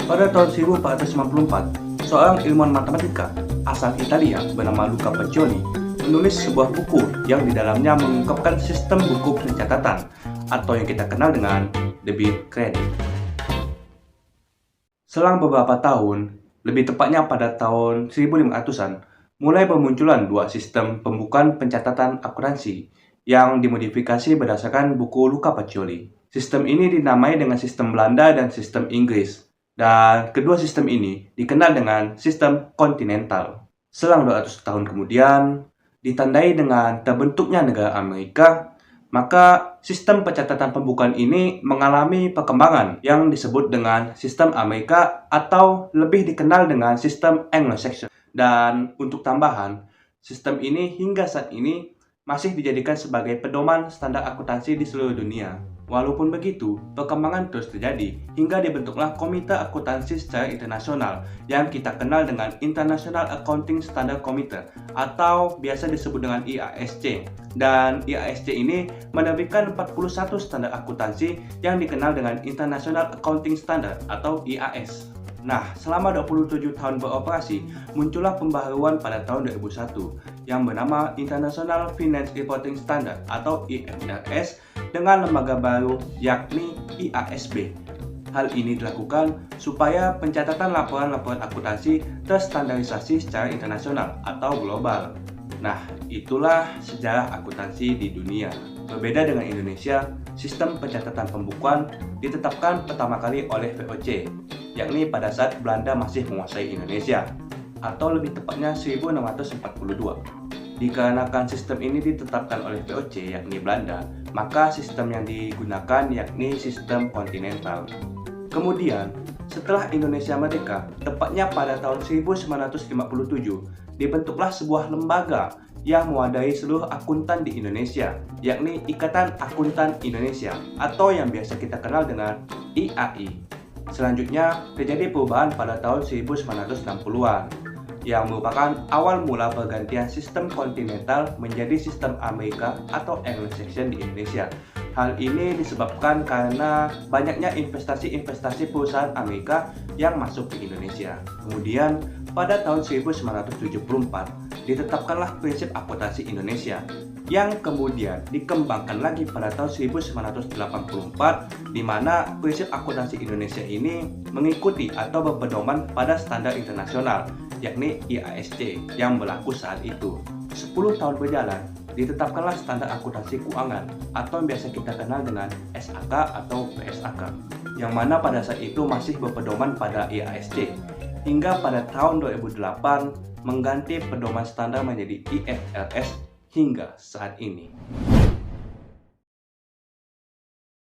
Pada tahun 1494, seorang ilmuwan matematika asal Italia bernama Luca Pacioli menulis sebuah buku yang di dalamnya mengungkapkan sistem buku pencatatan atau yang kita kenal dengan debit kredit. Selang beberapa tahun, lebih tepatnya pada tahun 1500-an, mulai bermunculan dua sistem pembukuan pencatatan akuntansi yang dimodifikasi berdasarkan buku Luca Pacioli. Sistem ini dinamai dengan sistem Belanda dan sistem Inggris, dan kedua sistem ini dikenal dengan sistem kontinental. Selang 200 tahun kemudian, ditandai dengan terbentuknya negara Amerika, maka sistem pencatatan pembukuan ini mengalami perkembangan yang disebut dengan sistem Amerika atau lebih dikenal dengan sistem Anglo-Saxon. Dan untuk tambahan, sistem ini hingga saat ini masih dijadikan sebagai pedoman standar akuntansi di seluruh dunia. Walaupun begitu, perkembangan terus terjadi hingga dibentuklah Komite Akuntansi secara internasional yang kita kenal dengan International Accounting Standard Committee atau biasa disebut dengan IASC. Dan IASC ini menerbitkan 41 standar akuntansi yang dikenal dengan International Accounting Standard atau IAS. Nah, selama 27 tahun beroperasi, muncullah pembaharuan pada tahun 2001 yang bernama International Finance Reporting Standard atau IFRS dengan lembaga baru yakni IASB. Hal ini dilakukan supaya pencatatan laporan-laporan akuntansi terstandarisasi secara internasional atau global. Nah, itulah sejarah akuntansi di dunia. Berbeda dengan Indonesia, sistem pencatatan pembukuan ditetapkan pertama kali oleh VOC, yakni pada saat Belanda masih menguasai Indonesia, atau lebih tepatnya 1642. Dikarenakan sistem ini ditetapkan oleh VOC, yakni Belanda, maka sistem yang digunakan yakni sistem kontinental. Kemudian, setelah Indonesia merdeka, tepatnya pada tahun 1957, dibentuklah sebuah lembaga yang mewadahi seluruh akuntan di Indonesia, yakni Ikatan Akuntan Indonesia, atau yang biasa kita kenal dengan IAI. Selanjutnya, terjadi perubahan pada tahun 1960-an, yang merupakan awal mula pergantian sistem kontinental menjadi sistem Amerika atau Anglo-Saxon di Indonesia. Hal ini disebabkan karena banyaknya investasi-investasi perusahaan Amerika yang masuk ke Indonesia. Kemudian, pada tahun 1974, ditetapkanlah prinsip akuntansi Indonesia, yang kemudian dikembangkan lagi pada tahun 1984, di mana prinsip akuntansi Indonesia ini mengikuti atau berpedoman pada standar internasional, yakni IASC yang berlaku saat itu. 10 tahun berjalan, ditetapkanlah standar akuntansi keuangan atau yang biasa kita kenal dengan SAK atau PSAK, yang mana pada saat itu masih berpedoman pada IASC, hingga pada tahun 2008 mengganti pedoman standar menjadi IFRS hingga saat ini.